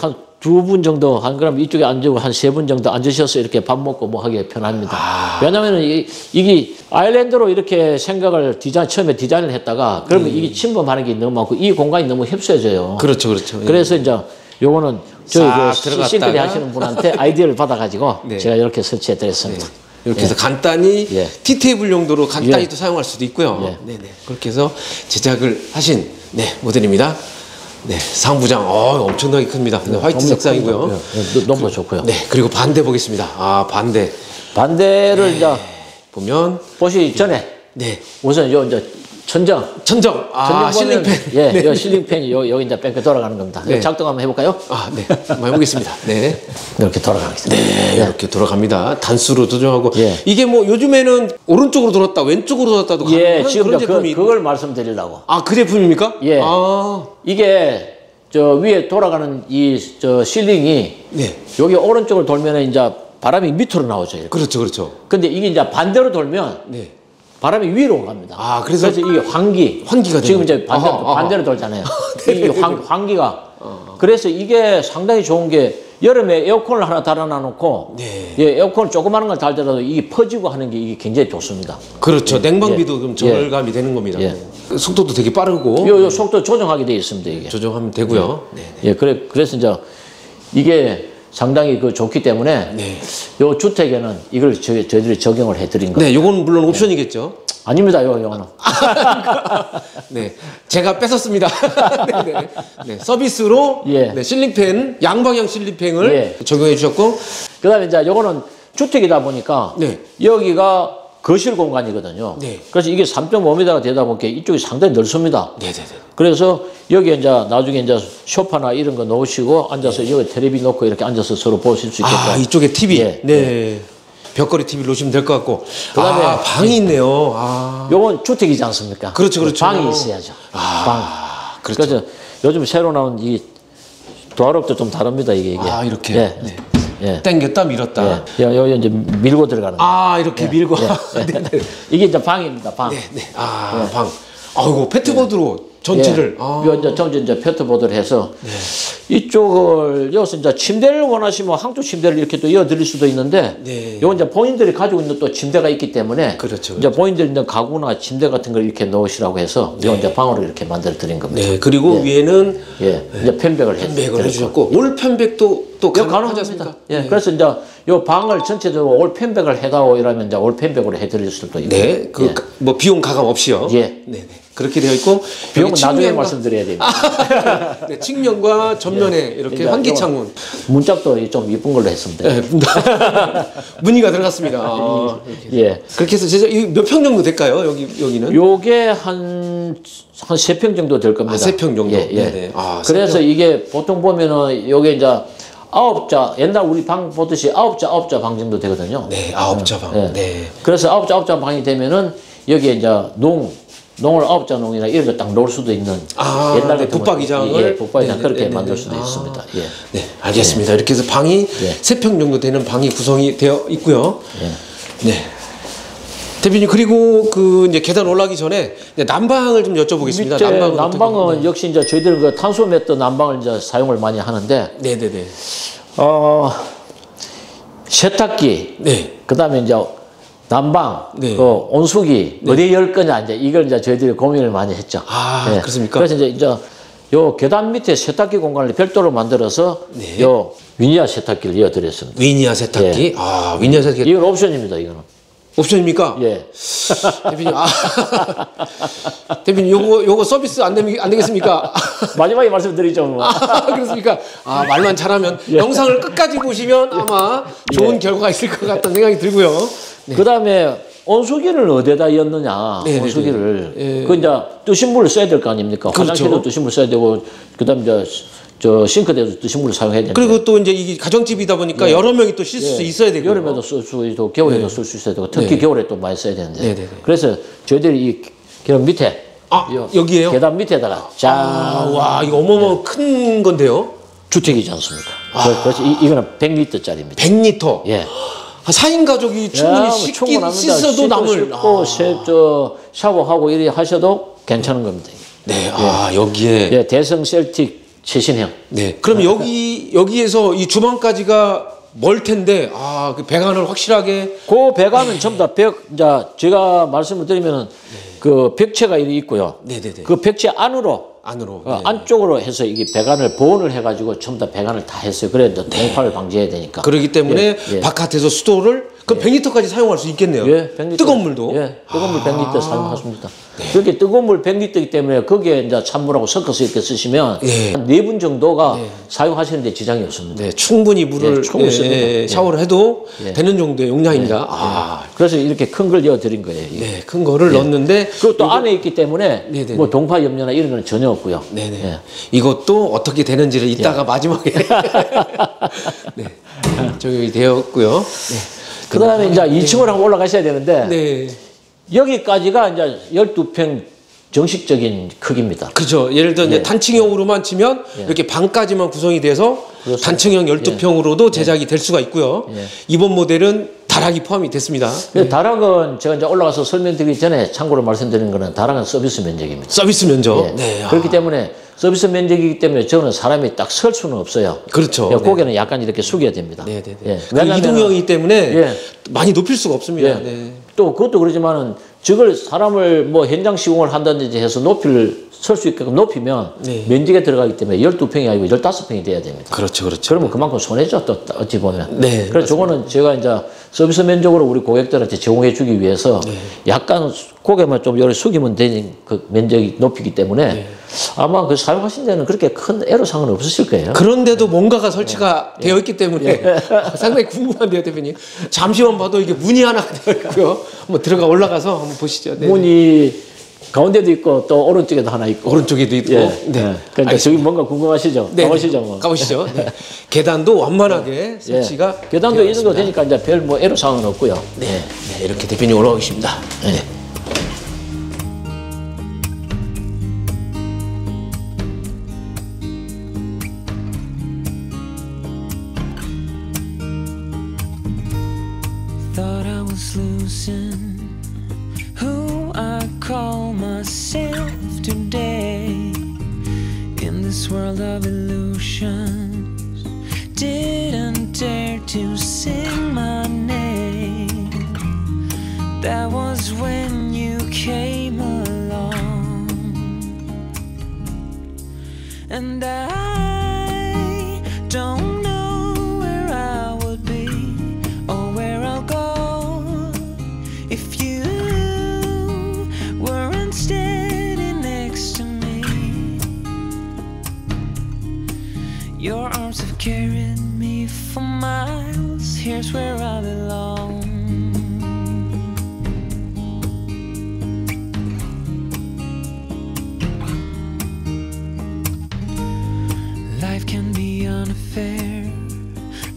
A: 한 두 분 정도 한 그럼 이쪽에 앉고 한 3분 정도 앉으셔서 이렇게 밥 먹고 뭐 하기 편합니다. 왜냐하면 이게 아일랜드로 이렇게 생각을 처음에 디자인을 했다가 그러면 이게 침범하는 게 너무 많고 이 공간이 너무 협소해져요.
B: 그렇죠, 그렇죠.
A: 그래서 이제 요거는 저희 그 싱크대
B: 들어갔다가.
A: 하시는 분한테 아이디어를 받아가지고
B: 네.
A: 제가 이렇게 설치해 드렸습니다.
B: 이렇게 해서 간단히
A: 예.
B: 티테이블 용도로 간단히
A: 예.
B: 또 사용할 수도 있고요.
A: 예.
B: 네네. 그렇게 해서 제작을 하신 모델입니다. 네, 상부장, 엄청나게 큽니다. 네, 화이트 색상이고요.
A: 너무 좋고요.
B: 네, 그리고 반대 보겠습니다. 반대.
A: 반대를 이제
B: 보면,
A: 보시기 전에
B: 네,
A: 우선 요 이제 천정
B: 천정, 실링팬.
A: 예,
B: 네.
A: 요 실링팬이 여기 이제 뺑뺑 돌아가는 겁니다.
B: 네.
A: 작동 한번 해볼까요?
B: 네, 한번 해보겠습니다. 네.
A: 이렇게 돌아가겠습니다.
B: 네, 이렇게 돌아갑니다. 단수로 조정하고.
A: 예.
B: 이게 뭐 요즘에는 오른쪽으로 돌았다, 왼쪽으로 돌았다도
A: 예,
B: 가능한
A: 지금
B: 그런
A: 이제
B: 제품이.
A: 그걸 말씀드리려고.
B: 그 제품입니까?
A: 예.
B: 아,
A: 이게 저 위에 돌아가는 이 저 실링이
B: 네.
A: 여기 오른쪽을 돌면은 이제 바람이 밑으로 나오죠. 이렇게.
B: 그렇죠, 그렇죠.
A: 근데 이게 이제 반대로 돌면
B: 네.
A: 바람이 위로 갑니다.
B: 그래서
A: 이게 환기가
B: 되는
A: 지금 이제
B: 거죠.
A: 반대로 돌잖아요. 이 환기가 그래서 이게 상당히 좋은 게 여름에 에어컨을 하나 달아놔놓고
B: 네.
A: 예, 에어컨 조그마한 걸 달더라도 이게 퍼지고 하는 게 이게 굉장히 좋습니다.
B: 그렇죠. 냉방비도
A: 예.
B: 좀 절감이 되는 겁니다.
A: 예.
B: 속도도 되게 빠르고
A: 요 속도 조정하게 돼 있습니다 이게.
B: 조정하면 되고요. 네.
A: 예, 그래서 이제 이게 상당히 좋기 때문에
B: 네.
A: 요 주택에는 이걸 저희들이 적용을 해드린 거예요.
B: 네, 요건 물론 옵션이겠죠.
A: 아닙니다, 요거는.
B: 네, 제가 뺏었습니다. 네, 네. 네, 서비스로
A: 예.
B: 네, 실링팬, 양방향 실링팬을
A: 예.
B: 적용해 주셨고,
A: 그다음에 이제 요거는 주택이다 보니까
B: 네.
A: 여기가 거실 공간이거든요.
B: 네.
A: 그래서 이게 3.5m가 되다 보니까 이쪽이 상당히 넓습니다.
B: 네, 네, 네.
A: 그래서 여기에 이제 나중에 이제 소파나 이런 거 놓으시고 앉아서 여기 텔레비 놓고 이렇게 앉아서 서로 보실 수 있게끔.
B: 이쪽에 TV,
A: 예.
B: 네, 벽걸이 TV 놓으시면 될 것 같고,
A: 그다음에
B: 방이 있네요.
A: 요건 주택이지 않습니까?
B: 그렇죠, 그렇죠.
A: 방이 있어야죠. 방.
B: 그렇죠.
A: 그래서 요즘 새로 나온 이 도화록도 좀 다릅니다, 이게.
B: 이렇게.
A: 예.
B: 네.
A: 예.
B: 당겼다 밀었다.
A: 예. 여기 이제 밀고 들어가는 거.
B: 이렇게 밀고.
A: 예.
B: 네, 네.
A: 이게 이제 방입니다, 방.
B: 네, 네. 방. 이거 패트보드로 전체를.
A: 요 이제 전체 이제 패트보드를 해서 이쪽을 여기서 이제 침대를 원하시면 한쪽 침대를 이렇게 또 이어드릴 수도 있는데
B: 네.
A: 요건 이제 본인들이 가지고 있는 또 침대가 있기 때문에
B: 그렇죠,
A: 이제 본인들이 있는 가구나 침대 같은 걸 이렇게 넣으시라고 해서 요 이제 방으로 이렇게 만들어 드린 겁니다.
B: 네, 그리고 위에는
A: 이제 편백을
B: 편백을 해주셨고 올 편백도 또 가능하지 않습니까?
A: 예, 그래서 이제 요 방을 전체적으로 올 편백을 해다오 이러면 이제 올 편백으로 해드릴 수도 있고.
B: 네, 뭐 비용 가감 없이요.
A: 예.
B: 네, 네. 그렇게 되어 있고
A: 비용은
B: 여기
A: 나중에
B: 측면과-
A: 말씀드려야 됩니다.
B: 네, 측면과 전면에 이렇게
A: 이제
B: 환기
A: 요거
B: 창문.
A: 문짝도 좀 이쁜 걸로 했습니다.
B: 네, 무늬가 들어갔습니다.
A: 예.
B: 그렇게 해서 몇 평 정도 될까요? 여기는?
A: 요게 한 3평 정도 될 겁니다.
B: 3평 정도.
A: 예, 예.
B: 네네.
A: 그래서 이게 보통 보면은 요게 이제 9자, 옛날 우리 방 보듯이 9자 방 정도 되거든요.
B: 네, 9자 방.
A: 예.
B: 네.
A: 그래서 9자 방이 되면은 여기에 이제 농을 9자 농이나 이런 거 딱 놓을 수도 있는
B: 네,
A: 같으면
B: 붙박이장을.
A: 예, 붙박이장
B: 네네,
A: 그렇게
B: 네네.
A: 만들 수도 있습니다. 예.
B: 네, 알겠습니다. 이렇게 해서 방이
A: 예.
B: 3평 정도 되는 방이 구성이 되어 있고요.
A: 예.
B: 네. 대표님, 그리고 이제 계단 올라가기 전에 난방을 좀 여쭤보겠습니다.
A: 밑에
B: 난방은
A: 난방은 역시 이제 저희들 그 탄소 매트 난방을 이제 사용을 많이 하는데
B: 네네네.
A: 세탁기,
B: 네.
A: 그다음에 이제 난방,
B: 네.
A: 그 온수기 어디에 열 거냐 이제 이걸 이제 저희들이 고민을 많이 했죠.
B: 그렇습니까?
A: 그래서 이제 요 계단 밑에 세탁기 공간을 별도로 만들어서
B: 네.
A: 요 위니아 세탁기를 이어드렸습니다.
B: 위니아 세탁기. 위니아 세탁기.
A: 이건 옵션입니다. 이거는.
B: 옵션입니까?
A: 예.
B: 대표님, 대표님, 요거 서비스 안 되겠습니까?
A: 마지막에 말씀드리죠. 뭐.
B: 그렇습니까? 말만 잘하면 영상을 끝까지 보시면 아마 좋은 결과가 있을 것 같다는 생각이 들고요. 네.
A: 그다음에 온수기를 어디에다 였느냐?
B: 네네네.
A: 온수기를
B: 예.
A: 그 이제 뜨신 물을 써야 될 거 아닙니까?
B: 그렇죠.
A: 화장실도 뜨신 물 써야 되고 그다음에 이제 저 싱크대도 뜨신 물을 사용해야 되는데.
B: 그리고 또 이제 이게 가정집이다 보니까 여러 명이 또 쓸 수 있어야 되고
A: 여름에도 쓸 수 있고 겨울에도 쓸 수 있어야 되고 특히
B: 네.
A: 겨울에 또 많이 써야 되는데.
B: 네네네.
A: 그래서 저희들이 이 계단 밑에
B: 여기에요?
A: 계단 밑에다가 짠
B: 와, 이거 어마어마한 큰 건데요.
A: 주택이지 않습니까? 그래서 이거는 100리터짜리입니다.
B: 100리터.
A: 예.
B: 한 4인 가족이 충분히 씻어도 남을.
A: 씻고 샤워하고 이래 하셔도 괜찮은 겁니다.
B: 네, 여기에.
A: 예, 대성 셀틱 최신형.
B: 네. 그럼 여기에서 이 주방까지가 멀 텐데, 그 배관을 확실하게.
A: 그 배관은 전부 다 이제 제가 말씀을 드리면은 그 벽체가 있고요.
B: 네네네.
A: 그 벽체 안으로. 안쪽으로 해서 이게 배관을 보온을 해가지고 전부 다 배관을 다 했어요. 그래 이제 동파를 방지해야 되니까.
B: 그렇기 때문에 바깥에서 수도를 그럼 100리터까지 사용할 수 있겠네요.
A: 100리터.
B: 뜨거운 물도.
A: 뜨거운 물 100리터 사용하십니다. 그렇게 뜨거운 물 100리터이기 때문에 거기에 이제 찬물하고 섞어서 이렇게 쓰시면 한 4분 정도가 사용하시는데 지장이 없습니다.
B: 네, 충분히 물을 샤워를 해도 되는 정도의 용량입니다.
A: 그래서 이렇게 큰 걸 넣어드린 거예요.
B: 네, 큰 거를 넣었는데
A: 그리고 또 안에 있기 때문에 뭐 동파 염려나 이런 건 전혀 없고요.
B: 이것도 어떻게 되는지를 이따가 마지막에 적용이 되었고요.
A: 그 다음에 이제 2층으로 한번 올라가셔야 되는데 여기까지가 이제 12평 정식적인 크기입니다.
B: 그죠. 예를 들어 이제 단층형으로만 치면 이렇게 방까지만 구성이 돼서 단층형 12평으로도 제작이 될 수가 있고요. 이번 모델은 다락이 포함이 됐습니다.
A: 다락은 제가 이제 올라가서 설명드리기 전에 참고로 말씀드리는 거는 다락은 서비스 면적입니다.
B: 서비스 면적.
A: 그렇기 때문에 서비스 면적이기 때문에 저는 사람이 딱 설 수는 없어요.
B: 그렇죠.
A: 고개는 약간 이렇게 숙여야 됩니다.
B: 그 이동형이기 때문에 많이 높일 수가 없습니다.
A: 또 그것도 그러지만은 저걸 사람을 뭐 현장 시공을 한다든지 해서 높이를 설 수 있게끔 높이면 면적에 들어가기 때문에 12평이 아니고 15평이 돼야 됩니다.
B: 그렇죠.
A: 그러면 그만큼 손해죠, 또 어찌 보면.
B: 네.
A: 그래서 저거는 제가 이제 서비스 면적으로 우리 고객들한테 제공해 주기 위해서 약간 고개만 좀 요리 숙이면 되는 그 면적이 높이기 때문에 아마 그 사용하신 데는 그렇게 큰 애로사항은 없으실 거예요.
B: 그런데도 뭔가가 설치가 되어 있기 때문에 상당히 궁금한데요, 대표님. 잠시만 봐도 이게 문이 하나가 되어 있고요. 한번 들어가 올라가서 한번 보시죠. 문이
A: 가운데도 있고 또 오른쪽에도 하나 있고
B: 오른쪽에도 있고.
A: 그러니까 저기 뭔가 궁금하시죠? 가보시죠. 뭐.
B: 가보시죠. 계단도 완만하게 설치가
A: 계단도 이 정도 되니까 이제 별 뭐 애로사항은 없고요.
B: 이렇게 대표님 올라가 계십니다.
C: Thought I was losing who I call myself today in this world of illusions. Didn't dare to sing my name. That was when you came along, and I don't know where I would be or where I'll go if you weren't standing next to me. Your arms have carried me for miles. Here's where I belong. Life can be unfair.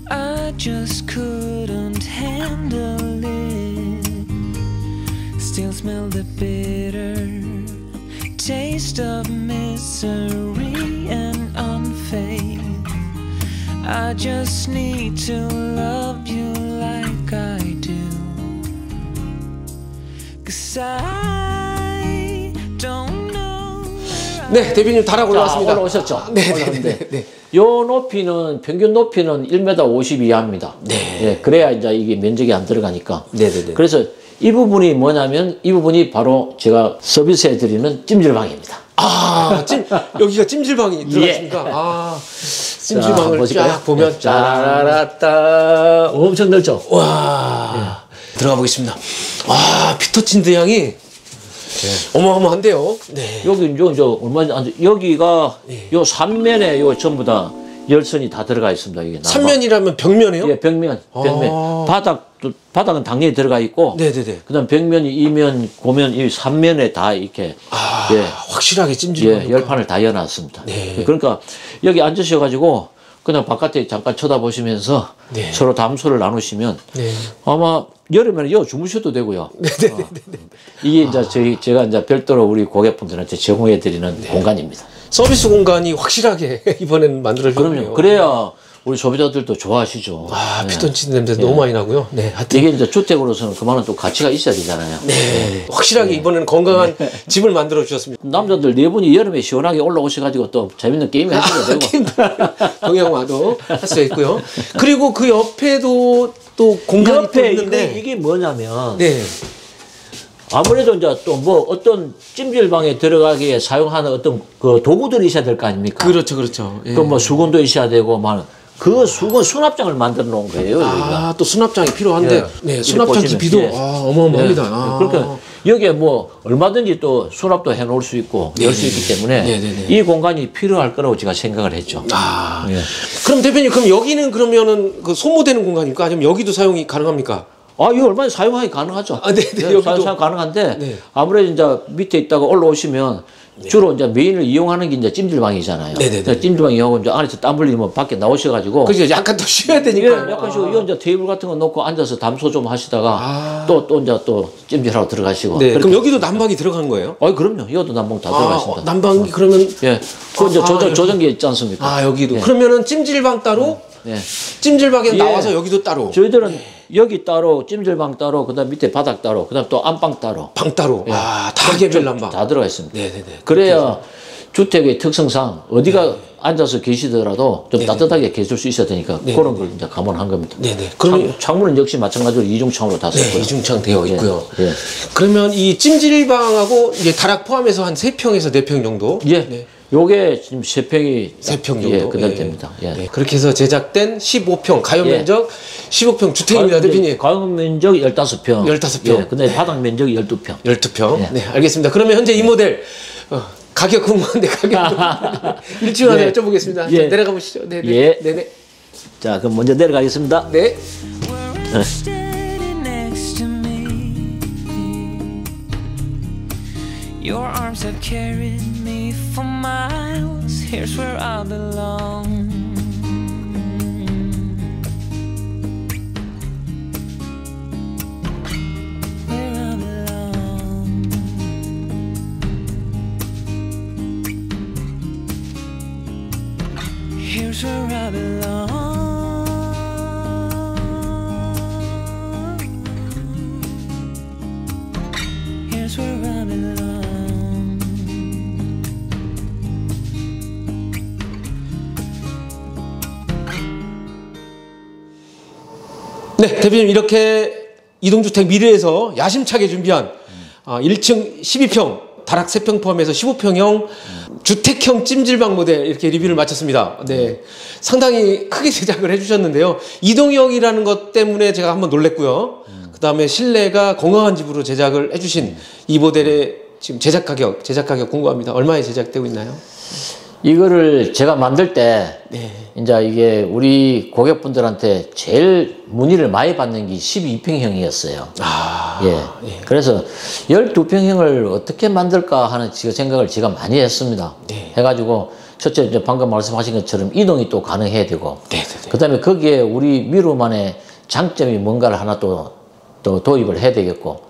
C: I just couldn't handle it. Still smell the bitter taste of misery and unfaith. I just need to love you like I do, 'cause I don't know.
B: 네, 대표님 다락 올라왔습니다.
A: 올라오셨죠? 네. 요 높이는 평균 높이는 1m 50 이하입니다. 그래야 이제 이게 면적이 안 들어가니까. 그래서 이 부분이 뭐냐면 이 부분이 바로 제가 서비스해 드리는 찜질방입니다.
B: 여기가 찜질방이 들어갔습니까? 찜질방을 쫙 보면 짜라라따
A: 엄청 넓죠?
B: 와 들어가 보겠습니다. 와 피터친드 향이 어마어마한데요.
A: 여기 얼마 여기가 요 삼면에 요 전부 다 열선이 다 들어가 있습니다. 이게
B: 삼면이라면 벽면이요?
A: 벽면. 바닥은 당연히 들어가 있고. 그다음 벽면이 이면 고면 이 삼면에 다 이렇게
B: 확실하게 찜질방
A: 열판을 다 여놨습니다. 그러니까 여기 앉으셔가지고 그냥 바깥에 잠깐 쳐다보시면서 서로 담소를 나누시면 아마 여름에는 여기 주무셔도 되고요. 이게 이제 제가 이제 별도로 우리 고객분들한테 제공해 드리는 공간입니다.
B: 서비스 공간이 확실하게 이번에는 만들어졌네요.
A: 그래야 우리 소비자들도 좋아하시죠.
B: 아, 피톤치드 냄새 너무 많이 나고요. 네, 하여튼.
A: 이게 이제 주택으로서는 그만한 또 가치가 있어야 되잖아요.
B: 네. 확실하게 이번에는 건강한 집을 만들어 주셨습니다.
A: 남자들 네 분이 여름에 시원하게 올라오셔가지고 또 재밌는 게임 해주셔도 되고.
B: 동양화도 할 수 있고요. 그리고 그 옆에도 또 공간이 또
A: 옆에
B: 있는데.
A: 이게 뭐냐면
B: 네.
A: 아무래도 이제 또 뭐 어떤 찜질방에 들어가기에 사용하는 어떤 그 도구들이 있어야 될 거 아닙니까?
B: 그렇죠, 그렇죠. 예.
A: 그 뭐 수건도 있어야 되고 막 그 수건 수납장을 만들어 놓은 거예요. 여기가.
B: 아, 또 수납장이 필요한데.
A: 예.
B: 네,
A: 이렇게
B: 수납장
A: 보시면,
B: 깊이도
A: 예.
B: 아, 어마어마합니다.
A: 네.
B: 아.
A: 그러니까 여기에 뭐 얼마든지 또 수납도 해 놓을 수 있고 열 수 있기 때문에
B: 네네네.
A: 이 공간이 필요할 거라고 제가 생각을 했죠.
B: 아.
A: 예.
B: 그럼 대표님, 그럼 여기는 그러면은 그 소모되는 공간입니까? 아니면 여기도 사용이 가능합니까?
A: 아, 이거 얼마나 사용하기 가능하죠.
B: 아, 네, 네, 여기도.
A: 사용 가능한데
B: 네.
A: 아무래도 이제 밑에 있다가 올라오시면 주로 이제 메인을 이용하는 게 이제 찜질방이잖아요.
B: 네네네.
A: 그래서 찜질방 이용하고 이제 안에서 땀 흘리면 밖에 나오셔가지고.
B: 그죠, 약간 더 쉬어야
A: 예,
B: 되니까.
A: 약간 쉬고 이거 이제 테이블 같은 거 놓고 앉아서 담소 좀 하시다가 또 이제 또 찜질하러 들어가시고.
B: 네,
A: 그렇게.
B: 그럼 여기도 난방이 들어간 거예요?
A: 그럼요. 이것도 난방 다 들어가십니다.
B: 난방이 그러면
A: 예. 그 이제 조정기 있지 않습니까?
B: 아, 여기도.
A: 예.
B: 그러면은 찜질방 따로,
A: 예.
B: 찜질방에
A: 예.
B: 나와서 여기도 따로.
A: 저희들은 여기 따로, 찜질방 따로, 그다음 밑에 바닥 따로, 그다음 또 안방 따로.
B: 방 따로.
A: 예.
B: 아, 다 개별 난방.
A: 다 들어가 있습니다.
B: 네네네.
A: 그래야 주택의 특성상 어디가 앉아서 계시더라도 좀 따뜻하게 계실 수 있어야 되니까 그런 걸 이제 감안한 겁니다.
B: 네네. 그럼
A: 창문은 역시 마찬가지로 이중창으로 다
B: 네,
A: 썼고요.
B: 이중창 되어 있고요.
A: 예.
B: 그러면 이 찜질방하고 이제 다락 포함해서 한 3평에서 4평 정도?
A: 예.
B: 네.
A: 요게 지금 3평이
B: 3평 정도.
A: 예, 그대로
B: 예.
A: 됩니다. 예.
B: 네, 그렇게 해서 제작된 15평 가용
A: 예.
B: 면적 15평 주택입니다, 대표님.
A: 가용 면적 15평.
B: 15평.
A: 예. 근데 바닥 면적이 12평.
B: 12평.
A: 예.
B: 네, 알겠습니다. 그러면 현재 이 모델 가격 궁금한데 가격 일찍 하나
A: 예.
B: 여쭤보겠습니다.
A: 예.
B: 자, 내려가 보시죠. 네, 네.
A: 예.
B: 네, 네.
A: 자, 그럼 먼저 내려가겠습니다.
B: 네.
C: Were standing next to me. Your arms have carried me for miles. Here's where I belong. Where I belong. Here's where I belong. Here's where I belong.
B: 네, 대표님 이렇게 이동주택 미래에서 야심차게 준비한 1층 12평 다락 3평 포함해서 15평형 주택형 찜질방 모델 이렇게 리뷰를 마쳤습니다. 네, 상당히 크게 제작을 해주셨는데요. 이동형이라는 것 때문에 제가 한번 놀랬고요. 그 다음에 실내가 건강한 집으로 제작을 해주신 이 모델의 지금 제작 가격 궁금합니다. 얼마에 제작되고 있나요?
A: 이거를 제가 만들 때
B: 네.
A: 이제 이게 우리 고객분들한테 제일 문의를 많이 받는 게 12평형이었어요. 예. 그래서 12평형을 어떻게 만들까 하는 생각을 제가 많이 했습니다.
B: 네.
A: 해가지고 첫째 이제 방금 말씀하신 것처럼 이동이 또 가능해야 되고,
B: 네.
A: 그다음에 거기에 우리 미루만의 장점이 뭔가를 하나 또 도입을 해야 되겠고,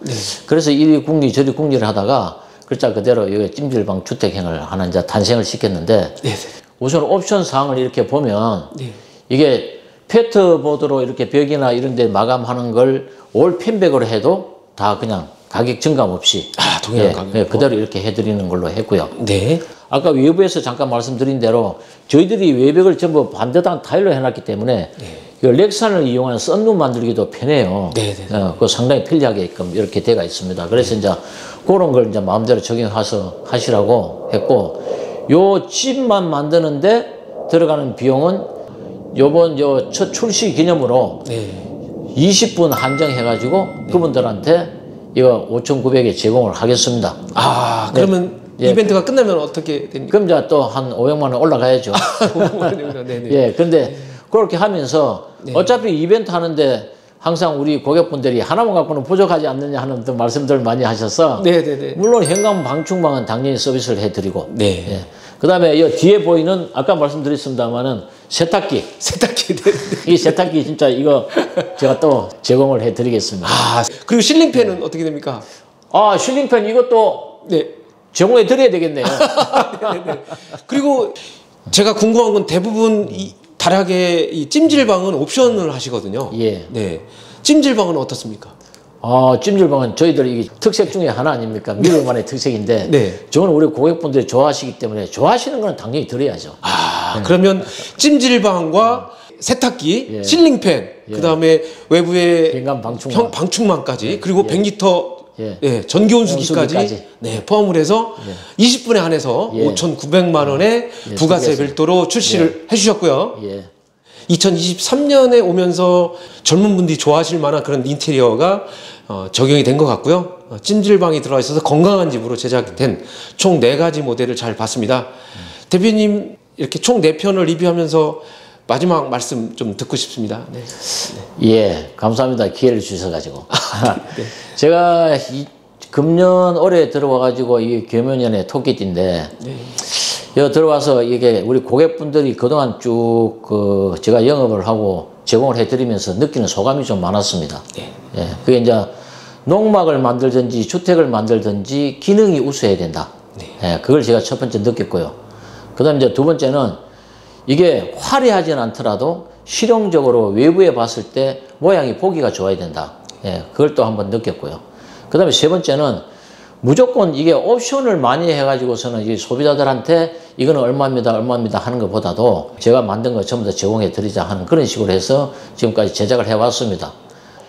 A: 그래서 이리 궁리 저리 궁리를 하다가 글자 그대로 여기 찜질방 주택형을 하나 이제 탄생을 시켰는데, 우선 옵션 사항을 이렇게 보면 이게 페트보드로 이렇게 벽이나 이런 데 마감하는 걸 올 핀백으로 해도 다 그냥 가격 증감 없이
B: 동일한 가격.
A: 예, 그대로 이렇게 해드리는 걸로 했고요.
B: 네.
A: 아까 외부에서 잠깐 말씀드린 대로 저희들이 외벽을 전부 반대당 타일로 해놨기 때문에 그 렉산을 이용한 썬룸 만들기도 편해요. 그 상당히 편리하게끔 이렇게 되어 있습니다. 그래서 이제 그런 걸 이제 마음대로 적용해서 하시라고 했고, 요 집만 만드는데 들어가는 비용은 요번 요 첫 출시 기념으로 20분 한정해가지고 그분들한테 이거 5,900에 제공을 하겠습니다.
B: 그러면 이벤트가 끝나면 어떻게 됩니까?
A: 그럼 이제 또 한 500만 원 올라가야죠. 예, 근데 그렇게 하면서 어차피 이벤트 하는데 항상 우리 고객분들이 하나만 갖고는 부족하지 않느냐 하는 또 말씀들 많이 하셔서 물론 현관 방충망은 당연히 서비스를 해드리고 예. 그 다음에 이 뒤에 보이는 아까 말씀드렸습니다만은 세탁기 이 세탁기 진짜 이거 제가 또 제공을 해드리겠습니다.
B: 그리고 실링팬은 어떻게 됩니까?
A: 실링팬 이것도 제공해 드려야 되겠네요.
B: 그리고 제가 궁금한 건 대부분 다락의 이 찜질방은 옵션을 하시거든요.
A: 예.
B: 네. 찜질방은 어떻습니까?
A: 찜질방은 저희들이 특색 중에 하나 아닙니까? 미르만의 특색인데
B: 네.
A: 저는 우리 고객분들이 좋아하시기 때문에 좋아하시는 건 당연히 드려야죠.
B: 그러면 찜질방과 세탁기,
A: 예.
B: 실링팬, 그다음에 외부에
A: 민간 방충망.
B: 방충망까지 그리고 100리터
A: 예.
B: 전기온수기까지
A: 온수기까지.
B: 네, 포함을 해서 20분에 한해서
A: 예.
B: 5,900만 원의 부가세
A: 부가세.
B: 별도로 출시를 해주셨고요.
A: 예.
B: 2023년에 오면서 젊은 분들이 좋아하실 만한 그런 인테리어가 적용이 된 것 같고요. 찜질방이 들어가 있어서 건강한 집으로 제작된 총 4가지 모델을 잘 봤습니다. 대표님 이렇게 총 4편을 리뷰하면서 마지막 말씀 좀 듣고 싶습니다. 네.
A: 예, 감사합니다. 기회를 주셔가지고. 제가 금년 올해 들어와가지고 이 교면연의 토끼띠인데, 여기 들어와서 이게 우리 고객분들이 그동안 쭉 제가 영업을 하고 제공을 해드리면서 느끼는 소감이 좀 많았습니다. 예, 그게 이제 농막을 만들든지 주택을 만들든지 기능이 우수해야 된다. 예, 그걸 제가 첫 번째 느꼈고요. 그 다음에 이제 두 번째는 이게 화려하진 않더라도 실용적으로 외부에 봤을 때 모양이 보기가 좋아야 된다. 예, 그걸 또 한번 느꼈고요. 그 다음에 세 번째는 무조건 이게 옵션을 많이 해가지고서는 이 소비자들한테 이거는 얼마입니다, 얼마입니다 하는 것보다도 제가 만든 거 전부 다 제공해 드리자 하는 그런 식으로 해서 지금까지 제작을 해왔습니다.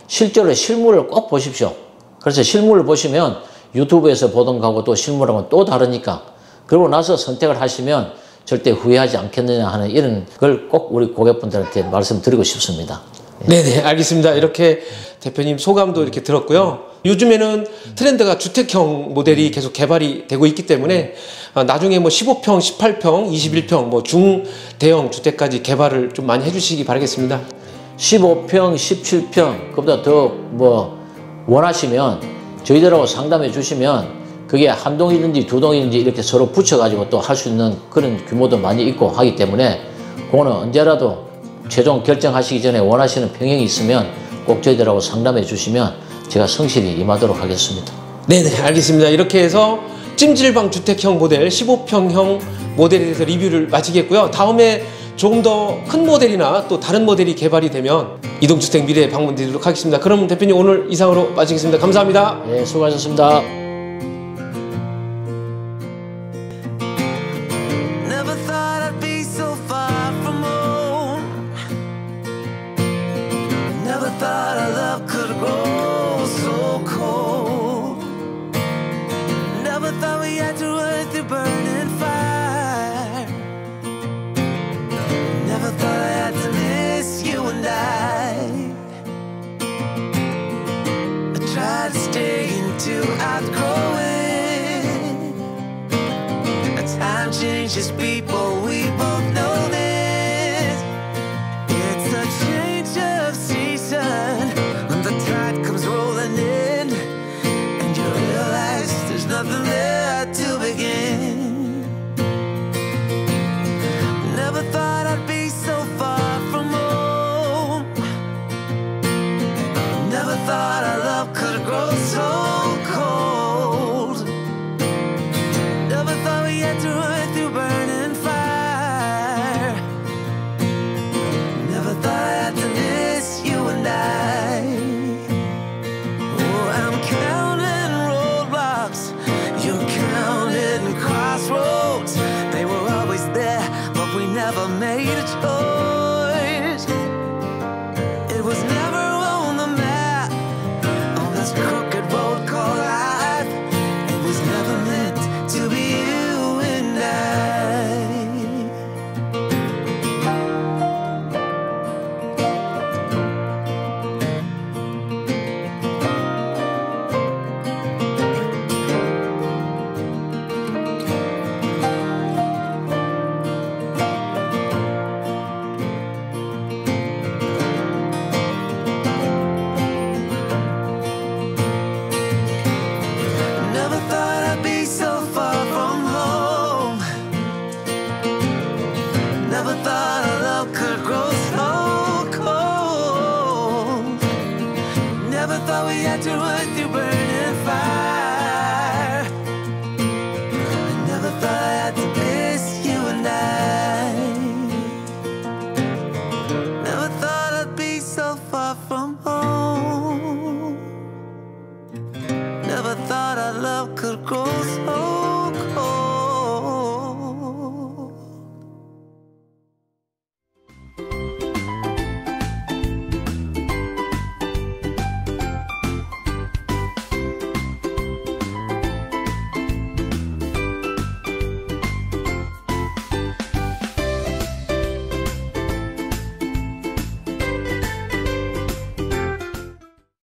A: 실제로 실물을 꼭 보십시오. 그래서 실물을 보시면 유튜브에서 보던 거하고 또 실물하고는 또 다르니까 그러고 나서 선택을 하시면 절대 후회하지 않겠느냐 하는 이런 걸 꼭 우리 고객분들한테 말씀드리고 싶습니다.
B: 네네, 알겠습니다. 이렇게 대표님 소감도 이렇게 들었고요. 요즘에는 트렌드가 주택형 모델이 계속 개발이 되고 있기 때문에 나중에 뭐 15평, 18평, 21평 뭐 중대형 주택까지 개발을 좀 많이 해주시기 바라겠습니다.
A: 15평, 17평, 그보다 더 뭐 원하시면 저희들하고 상담해 주시면 그게 한 동이든지 두 동이든지 이렇게 서로 붙여가지고 또 할 수 있는 그런 규모도 많이 있고 하기 때문에 그거는 언제라도 최종 결정하시기 전에 원하시는 평형이 있으면 꼭 저희들하고 상담해 주시면 제가 성실히 임하도록 하겠습니다.
B: 네네, 알겠습니다. 이렇게 해서 찜질방 주택형 모델 15평형 모델에 대해서 리뷰를 마치겠고요. 다음에 조금 더 큰 모델이나 또 다른 모델이 개발이 되면 이동주택 미래에 방문 드리도록 하겠습니다. 그럼 대표님 오늘 이상으로 마치겠습니다. 감사합니다.
A: 네, 수고하셨습니다.
C: Never thought I'd be so far from home. Never thought our love could grow so cold. Never thought we had to run through burning fire. Never thought I had to miss you and I tried to stay until outgrow it. Time changes people, we both know this. It's a change of season when the tide comes rolling in, and you realize there's nothing there to begin. Never thought I'd be so far from home. Never thought our love could grow so cold. Never thought we had to run through burning fire. Never thought I had to miss you and I. Oh, I'm counting roadblocks, you're counting crossroads. They were always there, but we never made a choice. It was never on the map, on this crooked road called life. It was never meant to be you and I. Never thought I'd be so far from home. Never thought our love could grow so cold. Never thought we had to run through burning fire. I never thought I had to miss you and I. love could grow so